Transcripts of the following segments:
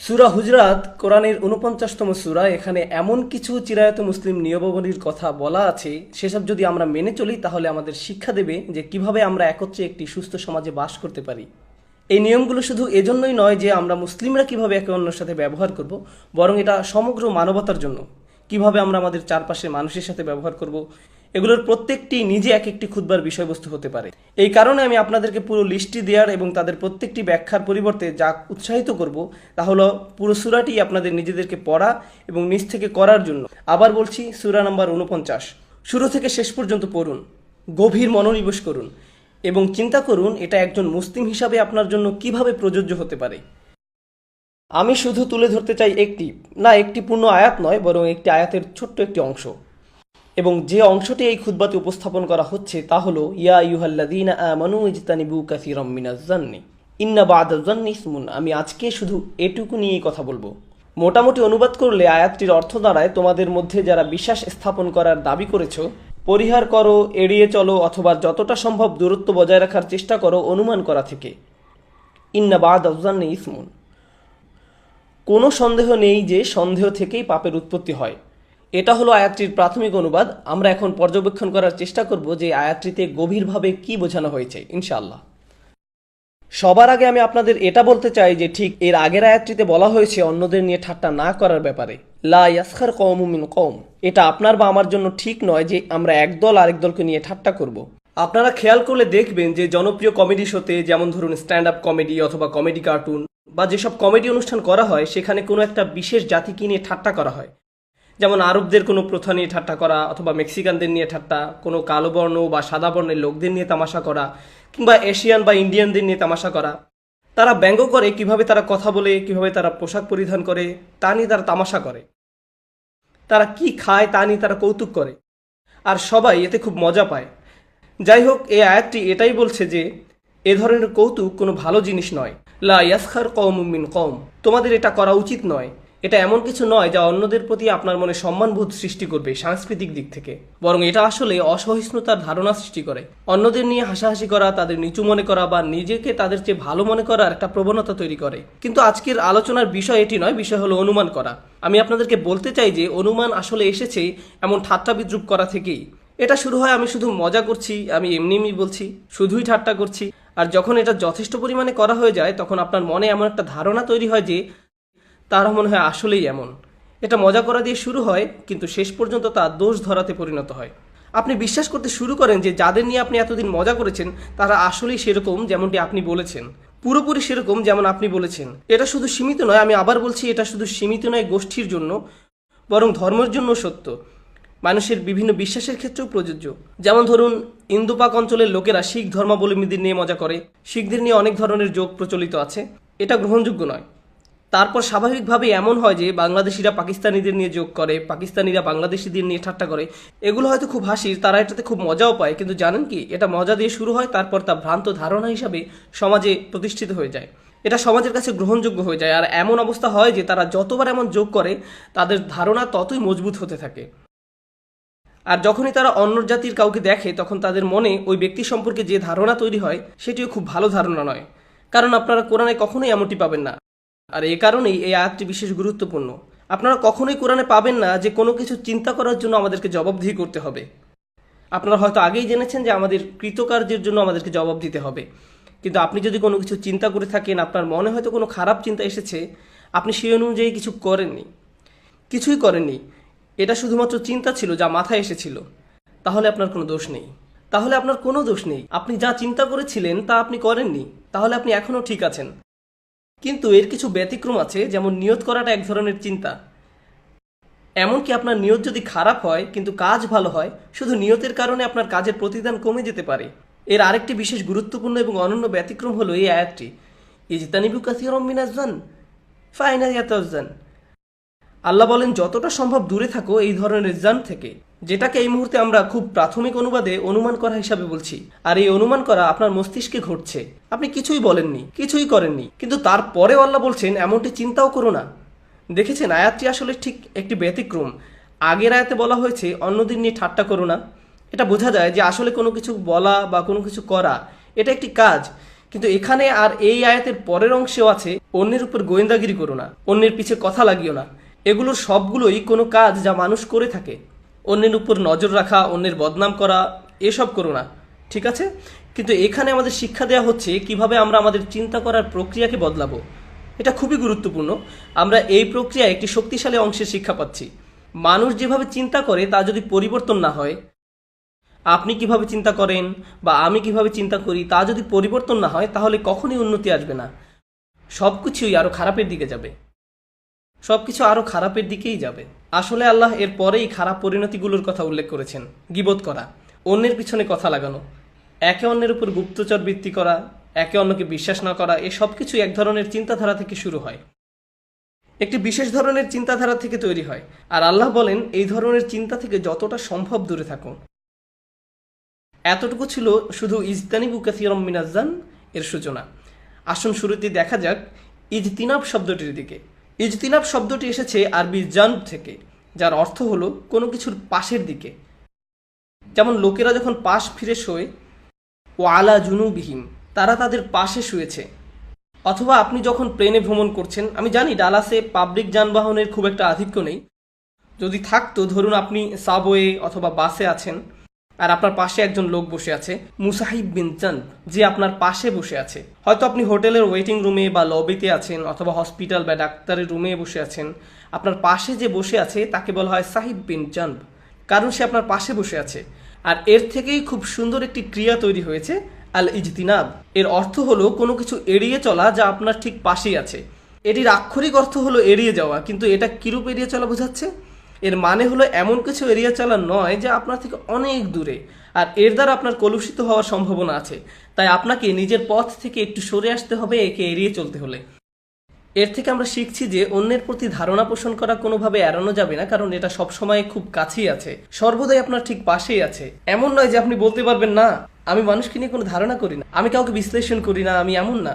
সূরা হুজরাত কোরআনের ৪৯তম সূরা। এখানে এমন কিছু চিরায়ত মুসলিম নিয়মাবলীর কথা বলা আছে, সেসব যদি আমরা মেনে চলি তাহলে আমাদের শিক্ষা দেবে যে কিভাবে আমরা একত্রে একটি সুস্থ সমাজে বাস করতে পারি। এই নিয়মগুলো শুধু এজন্যই নয় যে আমরা মুসলিমরা কিভাবে একে অন্যের সাথে ব্যবহার করব, বরং এটা সমগ্র মানবতার জন্য। কিভাবে আমরা আমাদের চারপাশের মানুষের সাথে ব্যবহার করব, এগুলোর প্রত্যেকটি নিজে এক একটি খুতবার বিষয়বস্তু হতে পারে। এই কারণে আমি আপনাদেরকে পুরো লিস্টটি দেওয়ার এবং তাদের প্রত্যেকটি ব্যাখ্যার পরিবর্তে যা উৎসাহিত করব তা হলো পুরো সূরাটি আপনাদের নিজেদেরকে পড়া এবং নিজ থেকে করার জন্য। আবার বলছি, সূরা নাম্বার ৪৯, শুরু থেকে শেষ পর্যন্ত পড়ুন, গভীর মনোনিবেশ করুন এবং চিন্তা করুন এটা একজন মুসলিম হিসাবে আপনার জন্য কিভাবে প্রযোজ্য হতে পারে। আমি শুধু তুলে ধরতে চাই একটি পূর্ণ আয়াত নয়, বরং একটি আয়াতের ছোট্ট একটি অংশ। এবং যে অংশটি এই খুতবাতে উপস্থাপন করা হচ্ছে তা হলো, ইয়া আইয়ুহাল্লাযীনা আমানু ইজতানিবু কাসীরাম মিনাজ-জান্নি ইন্না বা'দাজ-জান্নি ইসমুন। আমি আজকে শুধু এটুকু নিয়েই কথা বলবো। মোটামুটি অনুবাদ করলে আয়াতটির অর্থ দাঁড়ায়, তোমাদের মধ্যে যারা বিশ্বাস স্থাপন করার দাবি করেছো, পরিহার করো, এড়িয়ে চলো অথবা যতটা সম্ভব দূরত্ব বজায় রাখার চেষ্টা করো অনুমান করা থেকে। ইন্না বা'দাজ-জান্নি ইসমুন। কোনো সন্দেহ নেই যে সন্দেহ থেকেই পাপের উৎপত্তি হয়। এটা হলো আয়াতটির প্রাথমিক অনুবাদ। আমরা এখন পর্যবেক্ষণ করার চেষ্টা করব যে আয়াতটিতে গভীরভাবে কি বোঝানো হয়েছে ইনশাআল্লাহ। সবার আগে আমি আপনাদের এটা বলতে চাই যে ঠিক এর আগের আয়াতটিতে বলা হয়েছে অন্যদের নিয়ে ঠাট্টা না করার ব্যাপারে। লা ইয়াসখার কওমুম মিন কওম। এটা আপনার বা আমার জন্য ঠিক নয় যে আমরা একদল আরেক দলকে নিয়ে ঠাট্টা করব। আপনারা খেয়াল করলে দেখবেন যে জনপ্রিয় কমেডি শোতে, যেমন ধরুন স্ট্যান্ড আপ কমেডি অথবা কমেডি কার্টুন বা যেসব কমেডি অনুষ্ঠান করা হয়, সেখানে কোনো একটা বিশেষ জাতিকে নিয়ে ঠাট্টা করা হয়। যেমন আরবদের কোনো প্রথা নিয়ে ঠাট্টা করা, অথবা মেক্সিকানদের নিয়ে ঠাট্টা, কোনো কালো বর্ণ বা সাদা বর্ণের লোকদের নিয়ে তামাশা করা, কিংবা এশিয়ান বা ইন্ডিয়ানদের নিয়ে তামাশা করা। তারা ব্যঙ্গ করে কিভাবে তারা কথা বলে, কিভাবে তারা পোশাক পরিধান করে, তা নিয়ে তারা তামাশা করে। তারা কি খায় তা নিয়ে তারা কৌতুক করে, আর সবাই এতে খুব মজা পায়। যাই হোক, এই আয়াতটি এটাই বলছে যে এ ধরনের কৌতুক কোনো ভালো জিনিস নয়। লা ইয়াসখার কওমুম মিন কওম। তোমাদের এটা করা উচিত নয়। এটা এমন কিছু নয় যা অন্যদের প্রতি আপনার মনে সম্মানবোধ সৃষ্টি করবে সাংস্কৃতিক দিক থেকে, বরং এটা আসলে অসহিষ্ণুতার ধারণা সৃষ্টি করে। অন্যদের নিয়ে হাসাহাসি করা, তাদের নিচু মনে করা বা নিজেকে তাদের চেয়ে ভালো মনে করার একটা প্রবণতা তৈরি করে। কিন্তু আজকের আলোচনার বিষয় এটি নয়, বিষয় হলো অনুমান করা। আমি আপনাদেরকে বলতে চাই যে অনুমান আসলে এসেছে এমন ঠাট্টা বিদ্রুপ করা থেকেই। এটা শুরু হয় আমি শুধু মজা করছি, আমি এমনি বলছি, শুধুই ঠাট্টা করছি। আর যখন এটা যথেষ্ট পরিমাণে করা হয়ে যায়, তখন আপনার মনে এমন একটা ধারণা তৈরি হয় যে তারা মনে হয় আসলেই এমন। এটা মজা করা দিয়ে শুরু হয়, কিন্তু শেষ পর্যন্ত তা দোষ ধরাতে পরিণত হয়। আপনি বিশ্বাস করতে শুরু করেন যে যাদের নিয়ে আপনি এতদিন মজা করেছেন তারা আসলেই সেরকম যেমনটি আপনি বলেছেন, পুরোপুরি সেরকম যেমন আপনি বলেছেন। এটা শুধু সীমিত নয়, আমি আবার বলছি, এটা শুধু সীমিত নয় গোষ্ঠীর জন্য, বরং ধর্মের জন্য সত্য। মানুষের বিভিন্ন বিশ্বাসের ক্ষেত্রেও প্রযোজ্য। যেমন ধরুন, ইন্দোপাক অঞ্চলের লোকেরা শিখ ধর্মাবলম্বীদের নিয়ে মজা করে। শিখদের নিয়ে অনেক ধরনের জোক প্রচলিত আছে, এটা গ্রহণযোগ্য নয়। তারপর স্বাভাবিকভাবেই এমন হয় যে বাংলাদেশিরা পাকিস্তানিদের নিয়ে জোক করে, পাকিস্তানিরা বাংলাদেশিদের নিয়ে ঠাট্টা করে। এগুলো হয়তো খুব হাসির, তারা এটাতে খুব মজাও পায়, কিন্তু জানেন কি, এটা মজা দিয়ে শুরু হয়, তারপর তা ভ্রান্ত ধারণা হিসাবে সমাজে প্রতিষ্ঠিত হয়ে যায়। এটা সমাজের কাছে গ্রহণযোগ্য হয়ে যায়, আর এমন অবস্থা হয় যে তারা যতবার এমন জোক করে তাদের ধারণা ততই মজবুত হতে থাকে। আর যখনই তারা অন্য জাতির কাউকে দেখে, তখন তাদের মনে ওই ব্যক্তি সম্পর্কে যে ধারণা তৈরি হয় সেটিও খুব ভালো ধারণা নয়। কারণ আপনারা কোরআনে কখনোই এমনটি পাবেন না। আর এই কারণেই এই আয়াতটি বিশেষ গুরুত্বপূর্ণ। আপনারা কখনোই কোরআনে পাবেন না যে কোনো কিছু চিন্তা করার জন্য আমাদেরকে জবাবদিহি করতে হবে। আপনারা হয়তো আগেই জেনেছেন যে আমাদের কৃতকার্যের জন্য আমাদেরকে জবাব দিতে হবে। কিন্তু আপনি যদি কোনো কিছু চিন্তা করে থাকেন, আপনার মনে হয়তো কোনো খারাপ চিন্তা এসেছে, আপনি সেই অনুযায়ী কিছুই করেননি, এটা শুধুমাত্র চিন্তা ছিল যা মাথায় এসেছিল, তাহলে আপনার কোনো দোষ নেই। আপনি যা চিন্তা করেছিলেন তা আপনি করেননি, তাহলে আপনি এখনও ঠিক আছেন। কিন্তু এর কিছু ব্যতিক্রম আছে, যেমন নিয়ত করাটা এক ধরনের চিন্তা। এমনকি আপনার নিয়ত যদি খারাপ হয় কিন্তু কাজ ভালো হয়, শুধু নিয়তের কারণে আপনার কাজের প্রতিদান কমে যেতে পারে। এর আরেকটি বিশেষ গুরুত্বপূর্ণ এবং অনন্য ব্যতিক্রম হলো এই আয়াতটি, ইজতানিবু কাসীরাম মিনাজ-জান্নি ফাইনা ইয়াতাজ-জান্ন। আল্লাহ বলেন যতটা সম্ভব দূরে থাকো এই ধরনের জান থেকে, যেটাকে এই মুহূর্তে আমরা খুব প্রাথমিক অনুবাদে অনুমান করা হিসাবে বলছি। আর এই অনুমান করা আপনার মস্তিষ্কে ঘটছে, আপনি কিছুই বলেননি, কিছুই করেননি, কিন্তু তারপরেও আল্লাহ বলছেন এমনটি চিন্তাও করো না। দেখেছেন, আয়াতটি আসলে ঠিক একটি ব্যতিক্রম। আগের আয়াতে বলা হয়েছে অন্যদের নিয়ে ঠাট্টা করো না। এটা বোঝা যায় যে আসলে কোনো কিছু বলা বা কোনো কিছু করা এটা একটি কাজ, কিন্তু এখানে আর এই আয়াতের পরের অংশেও আছে, অন্যের উপর গোয়েন্দাগিরি করো না, অন্যের পিছে কথা লাগিও না। এগুলোর সবগুলোই কোনো কাজ যা মানুষ করে থাকে। অন্যের উপর নজর রাখা, অন্যের বদনাম করা, এসব করো না, ঠিক আছে? কিন্তু এখানে আমাদের শিক্ষা দেওয়া হচ্ছে কিভাবে আমরা আমাদের চিন্তা করার প্রক্রিয়াকে বদলাবো। এটা খুবই গুরুত্বপূর্ণ। আমরা এই প্রক্রিয়ায় একটি শক্তিশালী অংশের শিক্ষা পাচ্ছি। মানুষ যেভাবে চিন্তা করে তা যদি পরিবর্তন না হয়, আপনি কিভাবে চিন্তা করেন বা আমি কিভাবে চিন্তা করি তা যদি পরিবর্তন না হয়, তাহলে কখনই উন্নতি আসবে না। সব কিছুই আরও খারাপের দিকে যাবে, সব কিছু আরও খারাপের দিকেই যাবে। আসলে আল্লাহ এর পরেই খারাপ পরিণতিগুলোর কথা উল্লেখ করেছেন। গীবত করা, অন্যের পিছনে কথা লাগানো, একে অন্যের উপর গুপ্তচর বৃত্তি করা, একে অন্যকে বিশ্বাস না করা, এ সব কিছু এক ধরনের চিন্তাধারা থেকে শুরু হয়, একটি বিশেষ ধরনের চিন্তাধারা থেকে তৈরি হয়। আর আল্লাহ বলেন, এই ধরনের চিন্তা থেকে যতটা সম্ভব দূরে থাকো। এতটুকু ছিল শুধু ইজতানিবু কাসীরাম মিনাজ-জান এর সূচনা। আসুন শুরুতে দেখা যাক ইজতিনাব শব্দটির দিকে। ইজতিনাব শব্দটি এসেছে আরবি জানব থেকে, যার অর্থ হলো কোনো কিছুর পাশের দিকে। যেমন লোকেরা যখন পাশ ফিরে শোয়, ও আলা জুনুবিহিম, তারা তাদের পাশে শুয়েছে। অথবা আপনি যখন প্লেনে ভ্রমণ করছেন, আমি জানি ডালাসে পাবলিক যানবাহনের খুব একটা আধিক্য নেই, যদি থাকতো ধরুন আপনি সাবওয়ে অথবা বাসে আছেন আর আপনার পাশে একজন লোক বসে আছে, মুসাহিব বিন জানব, যে আপনার পাশে বসে আছে। হয়তো আপনি হোটেলের ওয়েটিং রুমে বা লবিতে আছেন অথবা হসপিটাল বা ডাক্তারের রুমে বসে আছেন। আপনার পাশে যে বসে আছে তাকে বলা হয় সাহিব বিন জানব, কারণ সে আপনার পাশে বসে আছে। আর এর থেকেই খুব সুন্দর একটি ক্রিয়া তৈরি হয়েছে, আল ইজতিনাব। এর অর্থ হলো কোনো কিছু এড়িয়ে চলা যা আপনার ঠিক পাশেই আছে। এটির আক্ষরিক অর্থ হলো এড়িয়ে যাওয়া, কিন্তু এটা কিরূপ এড়িয়ে চলা বোঝাচ্ছে? এর মানে হলো এমন কিছু এড়িয়ে চলা নয় যা আপনার থেকে অনেক দূরে, আর এর দ্বারা আপনার কলুষিত হওয়ার সম্ভাবনা আছে। তাই আপনাকে নিজের পথ থেকে একটু সরে আসতে হবে একে এড়িয়ে চলতে হলে। এর থেকে আমরা শিখছি যে অন্যের প্রতি ধারণা পোষণ করা কোনোভাবে এড়ানো যাবে না, কারণ এটা সবসময় খুব কাছেই আছে, সর্বদাই আপনার ঠিক পাশেই আছে। এমন নয় যে আপনি বলতে পারবেন না আমি মানুষকে নিয়ে কোনো ধারণা করি না, আমি কাউকে বিশ্লেষণ করি না, আমি এমন না।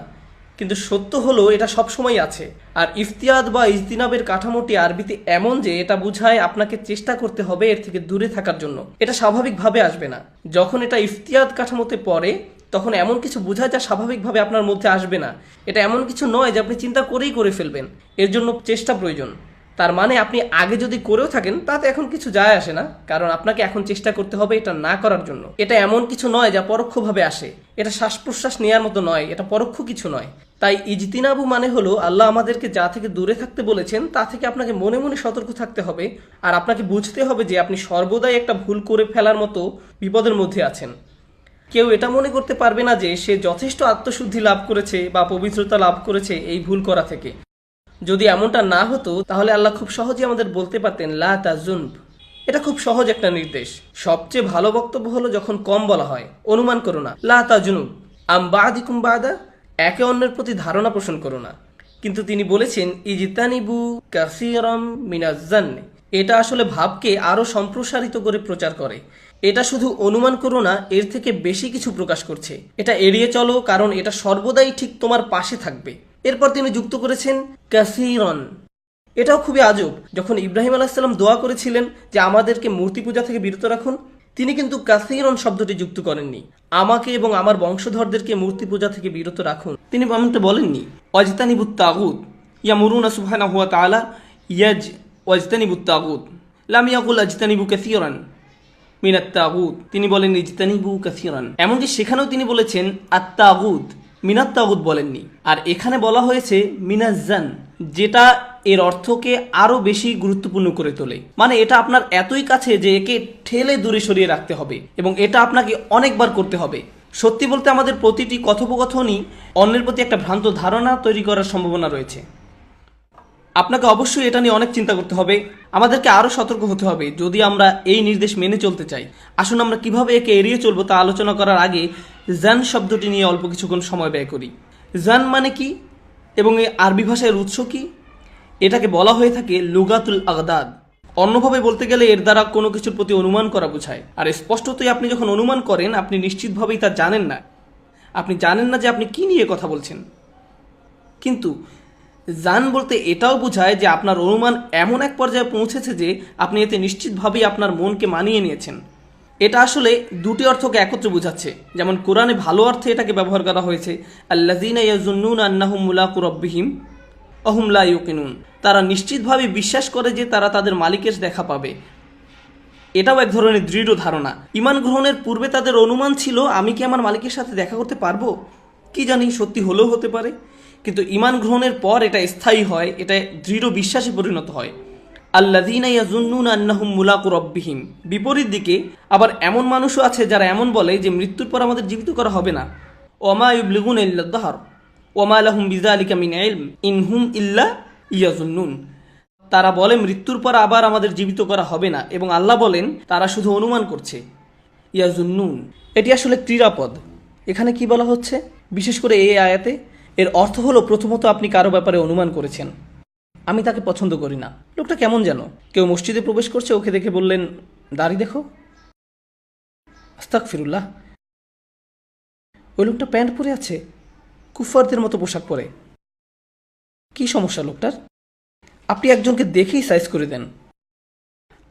কিন্তু সত্য হলো এটা সবসময় আছে। আর ইফতিয়াদ বা ইজতিনাবের কাঠামোটি আরবিতে এমন যে এটা বোঝায় আপনাকে চেষ্টা করতে হবে এর থেকে দূরে থাকার জন্য। এটা স্বাভাবিকভাবে আসবে না। যখন এটা ইফতিয়াদ কাঠামোতে পড়ে তখন এমন কিছু বোঝায় যা স্বাভাবিকভাবে আপনার মধ্যে আসবে না। এটা এমন কিছু নয় যে আপনি চিন্তা করেই করে ফেলবেন, এর জন্য চেষ্টা প্রয়োজন। তার মানে আপনি আগে যদি করেও থাকেন তাতে এখন কিছু যায় আসে না, কারণ আপনাকে এখন চেষ্টা করতে হবে এটা না করার জন্য। এটা এমন কিছু নয় যা পরোক্ষভাবে আসে, এটা শ্বাস প্রশ্বাস নেওয়ার মতো নয়, এটা পরোক্ষ কিছু নয়। তাই ইজতিনাবু মানে হলো আল্লাহ আমাদেরকে যা থেকে দূরে থাকতে বলেছেন তা থেকে আপনাকে মনে মনে সতর্ক থাকতে হবে। আর আপনাকে বুঝতে হবে যে আপনি সর্বদাই একটা ভুল করে ফেলার মতো বিপদের মধ্যে আছেন। কেউ এটা মনে করতে পারবে না যে সে যথেষ্ট আত্মশুদ্ধি লাভ করেছে বা পবিত্রতা লাভ করেছে এই ভুল করা থেকে। যদি এমনটা না হতো তাহলে আল্লাহ খুব সহজেই আমাদের বলতে পারতেন লা তাজুনব। এটা খুব সহজ একটা নির্দেশ। সবচেয়ে ভালো বক্তব্য হলো যখন কম বলা হয়, অনুমান করো না, লা তাজুনুব আম বাদিকুম বাদা, একে অন্যের প্রতি ধারণা পোষণ করো না। কিন্তু তিনি বলেছেন ইজতানিবু কাসীরাম মিনাজ-জান্নি। এটা আসলে ভাবকে আরো সম্প্রসারিত করে প্রচার করে। এটা শুধু অনুমান করো না, এর থেকে বেশি কিছু প্রকাশ করছে। এটা এড়িয়ে চলো, কারণ এটা সর্বদাই ঠিক তোমার পাশে থাকবে। এরপর তিনি যুক্ত করেছেন কাসীরান। এটাও খুবই আজব। যখন ইব্রাহিম আলাইহিস সালাম দোয়া করেছিলেন যে আমাদেরকে মূর্তি পূজা থেকে বিরত রাখুন, তিনি কিন্তু কাসীরান শব্দটি যুক্ত করেননি, আমাকে এবং আমার বংশধরদেরকে মূর্তি পূজা থেকে বিরত রাখুন। তিনি এমনটা বলেননি। ওয়াজতানিবুত তাগুত ইয়ামুরুনা সুবহানাহু ওয়া তাআলা ইয়াজ ওয়াজতানিবুত তাগুত, লাম ইয়াকুল আজতানিবু কাসীরান মিনাত তাগুত। তিনি বলেন ইজতানিবু কাসীরান। এমনকি সেখানেও তিনি বলেছেন আত-তাগুত, মিনাত তাগুত বলেননি। আর এখানে বলা হয়েছে মিনাজ-জান, যেটা এর অর্থকে আরো বেশি গুরুত্বপূর্ণ করে তোলে। মানে এটা আপনার এতই কাছে যে একে ঠেলে দূরে সরিয়ে রাখতে হবে, এবং এটা আপনাকে অনেকবার করতে হবে। সত্যি বলতে আমাদের প্রতিটি কথোপকথনই অন্যের প্রতি একটা ভ্রান্ত ধারণা তৈরি করার সম্ভাবনা রয়েছে। আপনাকে অবশ্যই এটা নিয়ে অনেক চিন্তা করতে হবে। আমাদেরকে আরো সতর্ক হতে হবে যদি আমরা এই নির্দেশ মেনে চলতে চাই। আসুন আমরা কিভাবে একে এড়িয়ে চলবো তা আলোচনা করার আগে জান শব্দটি নিয়ে অল্প কিছুক্ষণ সময় ব্যয় করি। জান মানে কি এবং এই আরবি ভাষার উৎস কি? এটাকে বলা হয়ে থাকে লুগাতুল আগদাদ। অন্যভাবে বলতে গেলে এর দ্বারা কোনো কিছুর প্রতি অনুমান করা বোঝায়। আর স্পষ্টতই আপনি যখন অনুমান করেন আপনি নিশ্চিতভাবেই তা জানেন না। আপনি জানেন না যে আপনি কি নিয়ে কথা বলছেন। কিন্তু জান বলতে এটাও বোঝায় যে আপনার অনুমান এমন এক পর্যায়ে পৌঁছেছে যে আপনি এতে নিশ্চিতভাবেই আপনার মনকে মানিয়ে নিয়েছেন। এটা আসলে দুটি অর্থকে একত্রে বোঝাচ্ছে। যেমন কোরআনে ভালো অর্থে এটাকে ব্যবহার করা হয়েছে, আল্লাযীনা ইয়াযুন্নুনা আন্নাহুম মুলাকু রাব্বিহিম ওয়া হুম লা ইউকিনুন, তারা নিশ্চিতভাবে বিশ্বাস করে যে তারা তাদের মালিকের দেখা পাবে। এটাও এক ধরনের দৃঢ় ধারণা। ঈমান গ্রহণের পূর্বে তাদের অনুমান ছিল, আমি কি আমার মালিকের সাথে দেখা করতে পারবো, কি জানি সত্যি হলেও হতে পারে। কিন্তু ঈমান গ্রহণের পর এটা স্থায়ী হয়, এটা দৃঢ় বিশ্বাসে পরিণত হয়। আল্লাযীনা ইয়াযুন্নুনা আন্নাহুম মুলাকু রাব্বিহিম। বিপরীত দিকে আবার এমন মানুষও আছে যারা এমন বলে যে মৃত্যুর পর আমাদের জীবিত করা হবে না। ওয়ামা ইউবলিগুনা ইল্লা দাহর ওয়ামা লাহুম বিযালিকা মিন ইলম ইন হুম ইল্লা ইয়াযুন্নুন। তারা বলে মৃত্যুর পর আবার আমাদের জীবিত করা হবে না, এবং আল্লাহ বলেন তারা শুধু অনুমান করছে। ইয়াজুন্নুন এটি আসলে ক্রীড়াপদ। এখানে কি বলা হচ্ছে বিশেষ করে এই আয়াতে? এর অর্থ হলো, প্রথমত আপনি কারো ব্যাপারে অনুমান করেছেন, আমি তাকে পছন্দ করি না, লোকটা কেমন যেন। কেউ মসজিদে প্রবেশ করছে, ওকে দেখে বললেন দাড়ি দেখো, আস্তাগফিরুল্লাহ, ওই লোকটা প্যান্ট পরে আছে, কুফফারদের মতো পোশাক পরে, কি সমস্যা লোকটার? আপনি একজনকে দেখেই সাইজ করে দেন।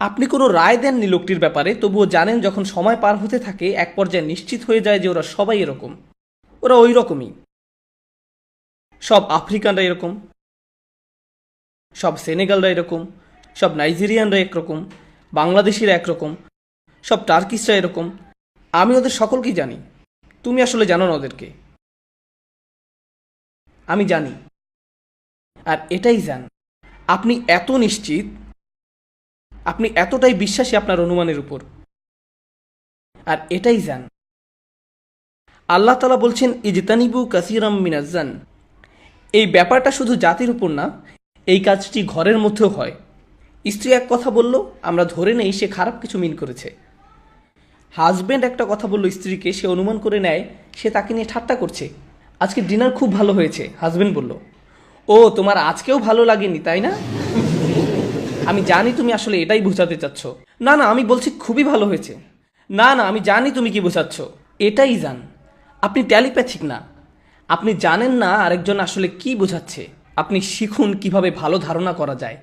আপনি কোনো রায় দেননি লোকটির ব্যাপারে, তবুও জানেন যখন সময় পার হতে থাকে এক পর্যায়ে নিশ্চিত হয়ে যায় যে ওরা সবাই এরকম, ওরা ওই রকমই। সব আফ্রিকানরা এরকম, সব সেনেগালরা এরকম, সব নাইজেরিয়ানরা একরকম, বাংলাদেশিরা একরকম, সব টার্কিশরা এরকম। আমি ওদের সকলকেই জানি, তুমি আসলে জানো না ওদেরকে, আমি জানি। আর এটাই জান, আপনি এত নিশ্চিত, আপনি এতটাই বিশ্বাসী আপনার অনুমানের উপর, আর এটাই জান। আল্লাহ তাআলা বলছেন ইজতানিবু কাসীরাম মিনাজ্জান। এই ব্যাপারটা শুধু জাতির উপর না, এই কাজটি ঘরের মধ্যেও হয়। স্ত্রী এক কথা বলল, আমরা ধরে নেই সে খারাপ কিছু মিন করেছে। হাজব্যান্ড একটা কথা বলল স্ত্রীকে, সে অনুমান করে নেয় সে তাকে নিয়ে ঠাট্টা করছে। আজকে ডিনার খুব ভালো হয়েছে, হাজব্যান্ড বলল। ও, তোমার আজকেও ভালো লাগেনি তাই না? আমি জানি তুমি আসলে এটাই বোঝাতে চাচ্ছ। না না, আমি বলছি খুবই ভালো হয়েছে। না না, আমি জানি তুমি কি বোঝাচ্ছ। এটাই জান, আপনি টেলিপ্যাথিক না, আপনি জানেন না আরেকজন আসলে কি বোঝাচ্ছে। আপনি শিখুন কিভাবে ভালো ধারণা করা যায়।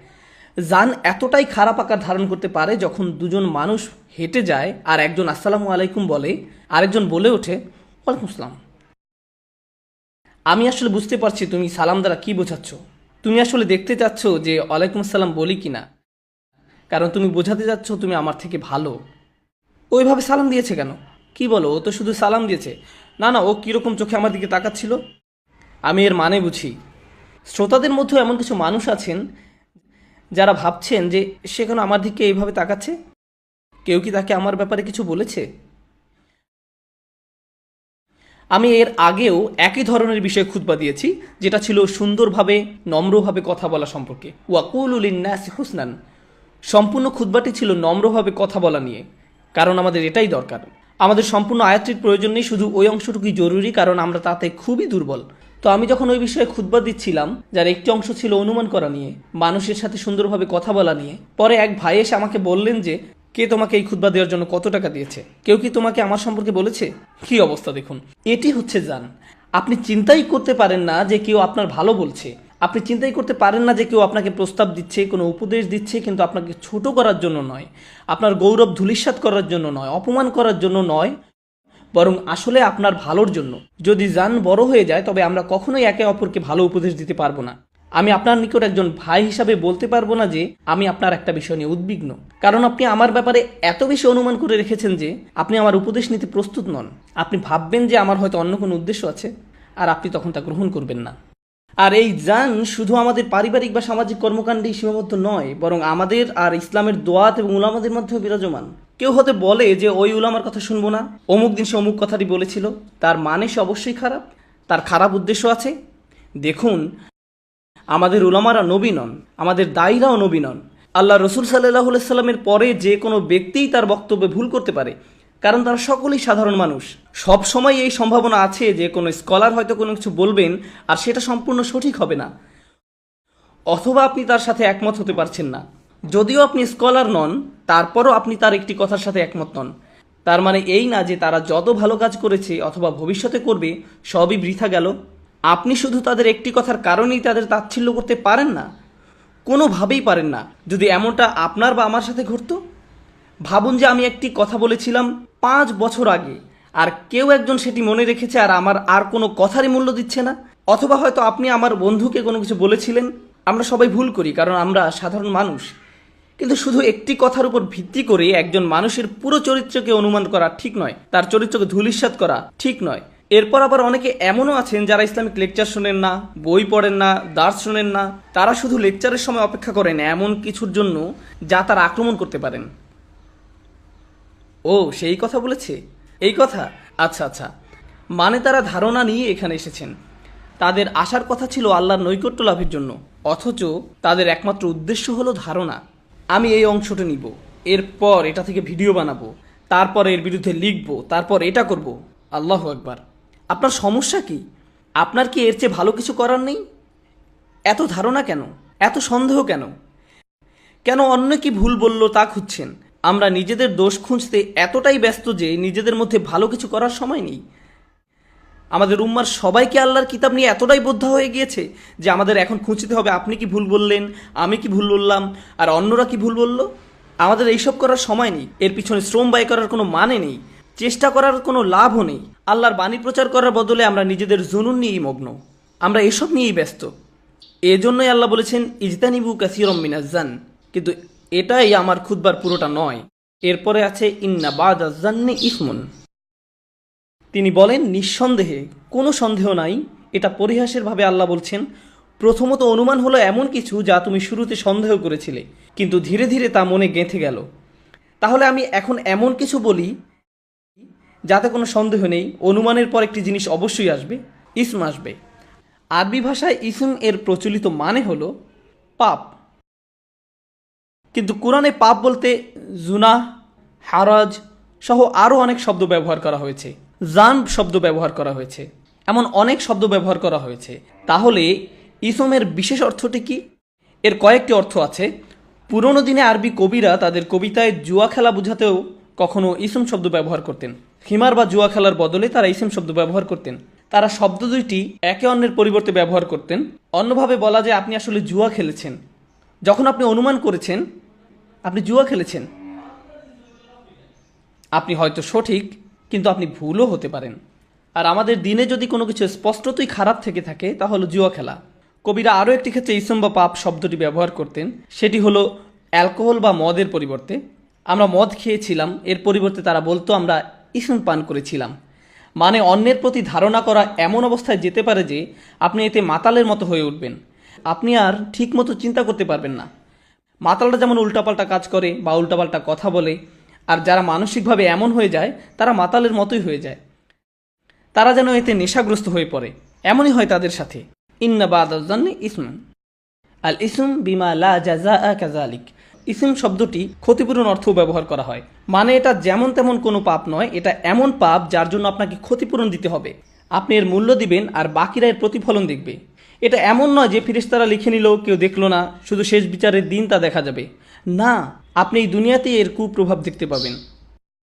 জান এতটাই খারাপ আকার ধারণ করতে পারে, যখন দুজন মানুষ হেঁটে যায় আর একজন আসসালামু আলাইকুম বলে, আরেকজন বলে ওঠে ওয়ালাইকুম আসসালাম। আমি আসলে বুঝতে পারছি তুমি সালাম দ্বারা কি বোঝাচ্ছ। তুমি আসলে দেখতে চাচ্ছ যে ওয়ালাইকুম আসসালাম বলি কিনা, কারণ তুমি বোঝাতে চাচ্ছ তুমি আমার থেকে ভালো। ওইভাবে সালাম দিয়েছে কেন? কি বলো, ও তো শুধু সালাম দিয়েছে। না না, ও কীরকম চোখে আমার দিকে তাকাচ্ছিল, আমি এর মানে বুঝি। শ্রোতাদের মধ্যেও এমন কিছু মানুষ আছেন যারা ভাবছেন যে সে কেন আমার দিকে এইভাবে তাকাচ্ছে, কেউ কি তাকে আমার ব্যাপারে কিছু বলেছে? আমি এর আগেও একই ধরনের বিষয়ে খুতবা দিয়েছি, যেটা ছিল সুন্দরভাবে নম্রভাবে কথা বলা সম্পর্কে। ওয়াকুলু লিন্নাসি হুসনান। সম্পূর্ণ খুতবাটি ছিল নম্রভাবে কথা বলা নিয়ে, কারণ আমাদের এটাই দরকার। আমাদের সম্পূর্ণ আয়াতটির প্রয়োজন নেই, শুধু ওই অংশটুকুই জরুরি, কারণ আমরা তাতে খুবই দুর্বল। তো আমি যখন ওই বিষয়ে খুতবা দিচ্ছিলাম, যার একটি অংশ ছিল অনুমান করা নিয়ে, মানুষের সাথে সুন্দরভাবে কথা বলা নিয়ে, পরে এক ভাই এসে আমাকে বললেন যে কে তোমাকে এই খুতবা দেওয়ার জন্য কত টাকা দিয়েছে, কেউ কি তোমাকে আমার সম্পর্কে বলেছে? কি অবস্থা দেখুন। এটি হচ্ছে জান। আপনি চিন্তাই করতে পারেন না যে কেউ আপনার ভালো বলছে, আপনি চিন্তাই করতে পারেন না যে কেউ আপনাকে প্রস্তাব দিচ্ছে, কোনো উপদেশ দিচ্ছে, কিন্তু আপনাকে ছোট করার জন্য নয়, আপনার গৌরব ধূলিসাৎ করার জন্য নয়, অপমান করার জন্য নয়, বরং আসলে আপনার ভালোর জন্য। যদি জান বড় হয়ে যায়, তবে আমরা কখনোই একে অপরকে ভালো উপদেশ দিতে পারবো না। আমি আপনার নিকট একজন ভাই হিসাবে বলতে পারবো না যে আমি আপনার একটা বিষয় নিয়ে উদ্বিগ্ন, কারণ আপনি আমার ব্যাপারে এত বেশি অনুমান করে রেখেছেন যে আপনি আমার উপদেশ নিতে প্রস্তুত নন। আপনি ভাববেন যে আমার হয়তো অন্য কোনো উদ্দেশ্য আছে, আর আপনি তখন তা গ্রহণ করবেন না। আর এই জান শুধু আমাদের পারিবারিক বা সামাজিক কর্মকাণ্ডেই সীমাবদ্ধ নয়, বরং আমাদের আর ইসলামের দোয়াত এবং উলামাদের মধ্যেও বিরাজমান। কেউ হতে বলে যে ওই উলামার কথা শুনবো না, অমুক দিন সে অমুক কথাটি বলেছিল, তার মানে সে অবশ্যই খারাপ, তার খারাপ উদ্দেশ্য আছে। দেখুন, আমাদের উলামারা নবী নন, আমাদের দায়ীরাও নবী নন। আল্লাহ রসুল সাল্লাহ সাল্লামের পরে যে কোনো ব্যক্তিই তার বক্তব্যে ভুল করতে পারে, কারণ তারা সকলেই সাধারণ মানুষ। সব সময় এই সম্ভাবনা আছে যে কোনো স্কলার হয়তো কোনো কিছু বলবেন আর সেটা সম্পূর্ণ সঠিক হবে না, অথবা আপনি তার সাথে একমত হতে পারছেন না। যদিও আপনি স্কলার নন, তারপরও আপনি তার একটি কথার সাথে একমত নন। তার মানে এই না যে তারা যত ভালো কাজ করেছে অথবা ভবিষ্যতে করবে সবই বৃথা গেল। আপনি শুধু তাদের একটি কথার কারণেই তাদের তাচ্ছিল্য করতে পারেন না, কোনোভাবেই পারেন না। যদি এমনটা আপনার বা আমার সাথে ঘটতো, ভাবুন যে আমি একটি কথা বলেছিলাম 5 বছর আগে, আর কেউ একজন সেটি মনে রেখেছে আর আমার আর কোনো কথারই মূল্য দিচ্ছে না। অথবা হয়তো আপনি আমার বন্ধুকে কোনো কিছু বলেছিলেন। আমরা সবাই ভুল করি, কারণ আমরা সাধারণ মানুষ। কিন্তু শুধু একটি কথার উপর ভিত্তি করে একজন মানুষের পুরো চরিত্রকে অনুমান করা ঠিক নয়, তার চরিত্রকে ধূলিসাৎ করা ঠিক নয়। এরপর আবার অনেকে এমনও আছেন যারা ইসলামিক লেকচার শোনেন না, বই পড়েন না, দার্স শোনেন না। তারা শুধু লেকচারের সময় অপেক্ষা করেন এমন কিছুর জন্য যা তারা আক্রমণ করতে পারেন। ও সেই কথা বলেছে, এই কথা, আচ্ছা আচ্ছা, মানে তারা ধারণা নিয়ে এখানে এসেছেন। তাদের আসার কথা ছিল আল্লাহর নৈকট্য লাভের জন্য, অথচ তাদের একমাত্র উদ্দেশ্য হলো ধারণা। আমি এই অংশটা নিব, এরপর এটা থেকে ভিডিও বানাবো, তারপর এর বিরুদ্ধে লিখবো, তারপর এটা করব। আল্লাহু আকবার। আপনার সমস্যা কি? আপনার কি এর চেয়ে ভালো কিছু করার নেই? এত ধারণা কেন? এত সন্দেহ কেন? কেন অন্য কি ভুল বলল তা খুঁজছেন? আমরা নিজেদের দোষ খুঁজতে এতটাই ব্যস্ত যে নিজেদের মধ্যে ভালো কিছু করার সময় নেই। আমাদের উম্মার সবাইকে আল্লাহর কিতাব নিয়ে এতটাই বোদ্ধা হয়ে গিয়েছে যে আমাদের এখন খুঁজতে হবে আপনি কি ভুল বললেন, আমি কি ভুল বললাম, আর অন্যরা কি ভুল বলল। আমাদের এইসব করার সময় নেই, এর পিছনে শ্রম ব্যয় করার কোনো মানে নেই, চেষ্টা করার কোনো লাভও নেই। আল্লাহর বাণী প্রচার করার বদলে আমরা নিজেদের জুনুন নিয়েই মগ্ন, আমরা এসব নিয়েই ব্যস্ত। এজন্যই আল্লাহ বলেছেন ইজতানিবু কাসীরাম মিনাজ-জান। কিন্তু এটাই আমার খুতবার পুরোটা নয়। এরপরে আছে ইন্না বাদাজ-জান্নি ইসমুন। তিনি বলেন নিঃসন্দেহে, কোনো সন্দেহ নাই। এটা পরিহাসের ভাবে আল্লাহ বলছেন, প্রথমত অনুমান হলো এমন কিছু যা তুমি শুরুতে সন্দেহ করেছিলে, কিন্তু ধীরে ধীরে তা মনে গেঁথে গেল। তাহলে আমি এখন এমন কিছু বলি যাতে কোনো সন্দেহ নেই, অনুমানের পর একটি জিনিস অবশ্যই আসবে, ইসম আসবে। আরবি ভাষায় ইসম এর প্রচলিত মানে হলো পাপ, কিন্তু কোরআনে পাপ বলতে জুনাহ, হারাজ সহ আরও অনেক শব্দ ব্যবহার করা হয়েছে, জান শব্দ ব্যবহার করা হয়েছে, এমন অনেক শব্দ ব্যবহার করা হয়েছে। তাহলে ইসমের বিশেষ অর্থটি কি? এর কয়েকটি অর্থ আছে। পুরনো দিনে আরবি কবিরা তাদের কবিতায় জুয়া খেলা বোঝাতেও কখনো ইসম শব্দ ব্যবহার করতেন। খিমার বা জুয়া খেলার বদলে তারা ইসম শব্দ ব্যবহার করতেন। তারা শব্দ দুইটি একে অন্যের পরিবর্তে ব্যবহার করতেন। অন্যভাবে বলা যায় আপনি আসলে জুয়া খেলেছেন। যখন আপনি অনুমান করেছেন আপনি জুয়া খেলেছেন, আপনি হয়তো সঠিক, কিন্তু আপনি ভুলও হতে পারেন। আর আমাদের দিনে যদি কোনো কিছু স্পষ্টতই খারাপ থেকে থাকে তা হলো জুয়া খেলা। কবিরা আরও একটি ক্ষেত্রে ইসম বা পাপ শব্দটি ব্যবহার করতেন, সেটি হলো অ্যালকোহল বা মদের পরিবর্তে। আমরা মদ খেয়েছিলাম, এর পরিবর্তে তারা বলতো আমরা ইসম পান করেছিলাম। মানে অন্যের প্রতি ধারণা করা এমন অবস্থায় যেতে পারে যে আপনি এতে মাতালের মতো হয়ে উঠবেন, আপনি আর ঠিক মতো চিন্তা করতে পারবেন না। মাতালরা যেমন উল্টাপাল্টা কাজ করে বা উল্টাপাল্টা কথা বলে, আর যারা মানসিকভাবে এমন হয়ে যায় তারা মাতালের মতোই হয়ে যায়, তারা যেন এতে নেশাগ্রস্ত হয়ে পড়ে। এমনই হয় তাদের সাথে। ইন্না বাদাজ-জান্নি ইসমুন, আল ইসম বিমা লা জাযাআ কাযালিক। ইসম শব্দটি ক্ষতিপূরণ অর্থও ব্যবহার করা হয়। মানে এটা যেমন তেমন কোনো পাপ নয়, এটা এমন পাপ যার জন্য আপনাকে ক্ষতিপূরণ দিতে হবে। আপনি এর মূল্য দিবেন আর বাকিরা এর প্রতিফলন দেখবে। এটা এমন নয় যে ফেরেশতারা লিখে নিল, কেউ দেখলো না, শুধু শেষ বিচারের দিন তা দেখা যাবে। না, আপনি এই দুনিয়াতেই এর কুপ্রভাব দেখতে পাবেন।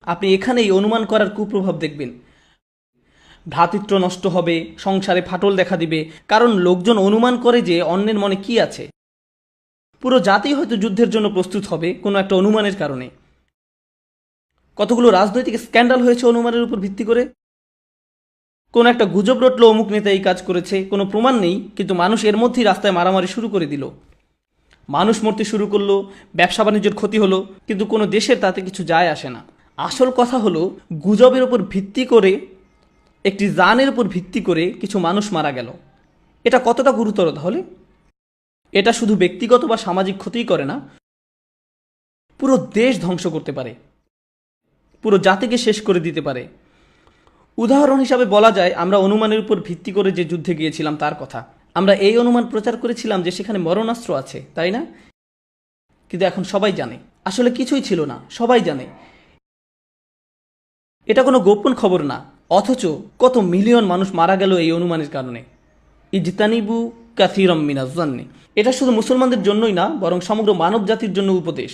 আপনি এখানেই অনুমান করার কুপ্রভাব দেখবেন। ভ্রাতৃত্ব নষ্ট হবে, সংসারে ফাটল দেখা দিবে, কারণ লোকজন অনুমান করে যে অন্যের মনে কি আছে। পুরো জাতি হয়তো যুদ্ধের জন্য প্রস্তুত হবে কোনো একটা অনুমানের কারণে। কতগুলো রাজনৈতিক স্ক্যান্ডাল হয়েছে অনুমানের উপর ভিত্তি করে। কোন একটা গুজব রটলো অমুক নেতা এই কাজ করেছে, কোনো প্রমাণ নেই, কিন্তু মানুষ এর মধ্যেই রাস্তায় মারামারি শুরু করে দিল, মানুষ মরতে শুরু করলো, ব্যবসা বাণিজ্যের ক্ষতি হলো, কিন্তু কোনো দেশের তাতে কিছু যায় আসে না। আসল কথা হলো গুজবের উপর ভিত্তি করে, একটি জানের উপর ভিত্তি করে কিছু মানুষ মারা গেল। এটা কতটা গুরুতর তাহলে? এটা শুধু ব্যক্তিগত বা সামাজিক ক্ষতিই করে না, পুরো দেশ ধ্বংস করতে পারে, পুরো জাতিকে শেষ করে দিতে পারে। উদাহরণ হিসাবে বলা যায় আমরা অনুমানের উপর ভিত্তি করে যে যুদ্ধে গিয়েছিলাম তার কথা। আমরা এই অনুমান প্রচার করেছিলাম যে সেখানে মরণাস্ত্র আছে, তাই না? কিন্তু এখন সবাই জানে আসলে কিছুই ছিল না, সবাই জানে। এটা কোনো গোপন খবর না, অথচ কত মিলিয়ন মানুষ মারা গেল এই অনুমানের কারণে। ইজতানিবু কাসীরাম মিনাজ-জান্নি, এটা শুধু মুসলমানদের জন্যই না, বরং সমগ্র মানব জাতির জন্য উপদেশ।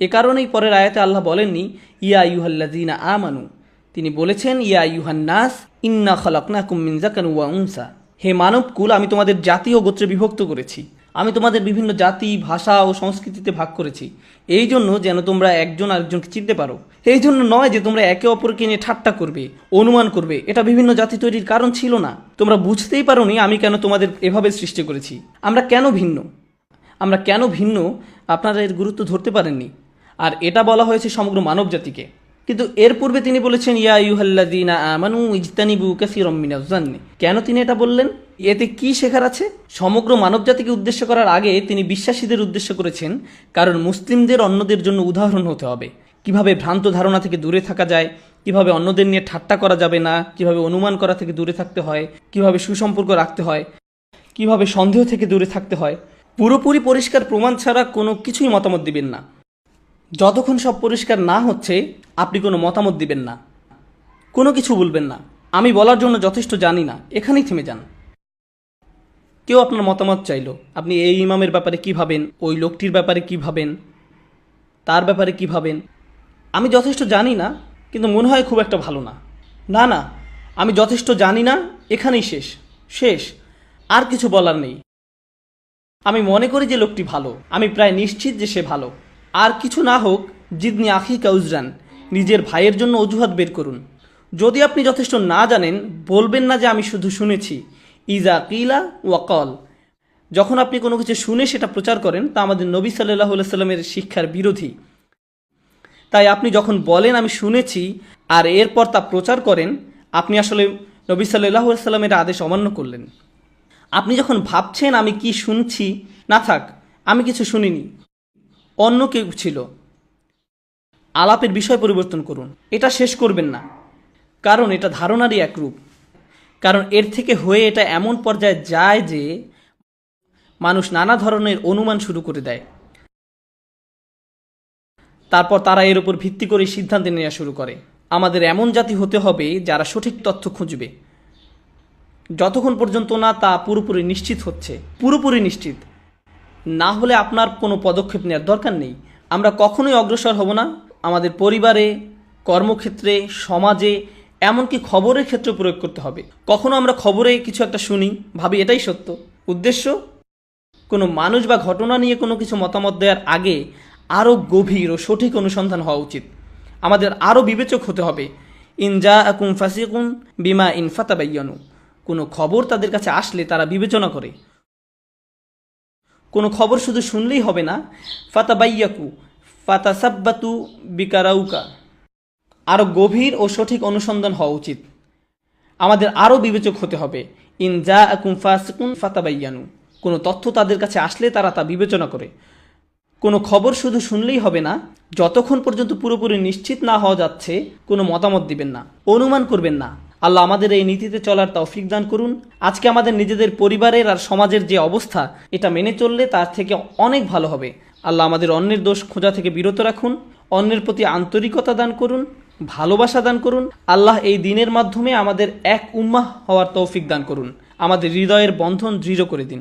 এ কারণেই পরের আয়াতে আল্লাহ বলেননি ইয়া আইয়ুহাল্লাযীনা আমানু, তিনি বলেছেন ইয়া আইয়ুহান নাস ইন্না খালাকনাকুম মিন যাকারিন ওয়া উনসা, হে মানবকুল, আমি তোমাদের জাতি ও গোত্রে বিভক্ত করেছি। আমি তোমাদের বিভিন্ন জাতি, ভাষা ও সংস্কৃতিতে ভাগ করেছি এই জন্য যেন তোমরা একজন আরেকজনকে চিনতে পারো। এই জন্য নয় যে তোমরা একে অপরকে নিয়ে ঠাট্টা করবে, অনুমান করবে। এটা বিভিন্ন জাতি তৈরির কারণ ছিল না। তোমরা বুঝতেই পারোনি আমি কেন তোমাদের এভাবে সৃষ্টি করেছি। আমরা কেন ভিন্ন আপনারা এর গুরুত্ব ধরতে পারেননি। আর এটা বলা হয়েছে সমগ্র মানব জাতিকে। কিন্তু এর পূর্বে তিনি বলেছেন ইয়া আইয়ুহাল্লাযীনা আমানু ইজতানিবু কাসীরাম মিনাজ জান্নি। কেন তিনি এটা বললেন? এতে কি শেখার আছে? সমগ্র মানবজাতিকে উদ্দেশ্য করার আগে তিনি বিশ্বাসীদের উদ্দেশ্য করেছেন, কারণ মুসলিমদের অন্যদের জন্য উদাহরণ হতে হবে। কিভাবে ভ্রান্ত ধারণা থেকে দূরে থাকা যায়, কিভাবে অন্যদের নিয়ে ঠাট্টা করা যাবে না, কিভাবে অনুমান করা থেকে দূরে থাকতে হয়, কিভাবে সুসম্পর্ক রাখতে হয়, কিভাবে সন্দেহ থেকে দূরে থাকতে হয়। পুরোপুরি পরিষ্কার প্রমাণ ছাড়া কোনো কিছুই মতামত দিবেন না। যতক্ষণ সব পরিষ্কার না হচ্ছে আপনি কোনো মতামত দিবেন না, কোনো কিছু বলবেন না। আমি বলার জন্য যথেষ্ট জানি না, এখানেই থেমে যান। কেউ আপনার মতামত চাইলো, আপনি এই ইমামের ব্যাপারে কী ভাবেন, ওই লোকটির ব্যাপারে কী ভাবেন, তার ব্যাপারে কী ভাবেন। আমি যথেষ্ট জানি না, কিন্তু মনে হয় খুব একটা ভালো না। না, আমি যথেষ্ট জানি না, এখানেই শেষ। আর কিছু বলার নেই। আমি মনে করি যে লোকটি ভালো, আমি প্রায় নিশ্চিত যে সে ভালো। আর কিছু না হোক, জিদনি আখি কাউজরান, নিজের ভাইয়ের জন্য অজুহাত বের করুন। যদি আপনি যথেষ্ট না জানেন, বলবেন না যে আমি শুধু শুনেছি। ইজা কিলা ওয়াকল, যখন আপনি কোনো কিছু শুনে সেটা প্রচার করেন, তা আমাদের নবী সাল্লাল্লাহু আলাইহি সাল্লামের শিক্ষার বিরোধী। তাই আপনি যখন বলেন আমি শুনেছি আর এরপর তা প্রচার করেন, আপনি আসলে নবী সাল্লাল্লাহু আলাইহি সাল্লামের আদেশ অমান্য করলেন। আপনি যখন ভাবছেন আমি কি শুনছি, না থাক, আমি কিছু শুনিনি, অন্য কেউ ছিল, আলাপের বিষয় পরিবর্তন করুন। এটা শেষ করবেন না, কারণ এটা ধারণারই এক রূপ। কারণ এর থেকে হয়ে এটা এমন পর্যায়ে যায় যে মানুষ নানা ধরনের অনুমান শুরু করে দেয়, তারপর তারা এর উপর ভিত্তি করে সিদ্ধান্ত নেওয়া শুরু করে। আমাদের এমন জাতি হতে হবে যারা সঠিক তথ্য খুঁজবে, যতক্ষণ পর্যন্ত না তা পুরোপুরি নিশ্চিত না হলে আপনার কোনো পদক্ষেপ নেওয়ার দরকার নেই। আমরা কখনোই অগ্রসর হব না। আমাদের পরিবারে, কর্মক্ষেত্রে, সমাজে, এমনকি খবরের ক্ষেত্রে প্রয়োগ করতে হবে। কখনো আমরা খবরে কিছু একটা শুনি, ভাবি এটাই সত্য। উদ্দেশ্য, কোনো মানুষ বা ঘটনা নিয়ে কোনো কিছু মতামত দেওয়ার আগে আরও গভীর ও সঠিক অনুসন্ধান হওয়া উচিত। আমাদের আরও বিবেচক হতে হবে। ইন জাআকুম ফাসিকুন বিমা ইন ফাতাবাইয়ানু, কোনো খবর তাদের কাছে আসলে তারা বিবেচনা করে। কোনো খবর শুধু শুনলেই হবে না। ফাতাবাইয়াকু ফাতাসাব্বাতু বিকারাউকা, আরও গভীর ও সঠিক অনুসন্ধান হওয়া উচিত। আমাদের আরও বিবেচক হতে হবে। ইন জাআকুম ফাসিকুন ফাতাবাইয়ানু, কোনো তথ্য তাদের কাছে আসলে তারা তা বিবেচনা করে। কোনো খবর শুধু শুনলেই হবে না, যতক্ষণ পর্যন্ত পুরোপুরি নিশ্চিত না হওয়া যাচ্ছে কোনো মতামত দিবেন না, অনুমান করবেন না। আল্লাহ আমাদের এই নীতিতে চলার তৌফিক দান করুন। আজকে আমাদের নিজেদের পরিবারের আর সমাজের যে অবস্থা, এটা মেনে চললে তার থেকে অনেক ভালো হবে। আল্লাহ আমাদের অন্যের দোষ খোঁজা থেকে বিরত রাখুন, অন্যের প্রতি আন্তরিকতা দান করুন, ভালোবাসা দান করুন। আল্লাহ এই দিনের মাধ্যমে আমাদের এক উম্মাহ হওয়ার তৌফিক দান করুন। আমাদের হৃদয়ের বন্ধন দৃঢ় করে দিন।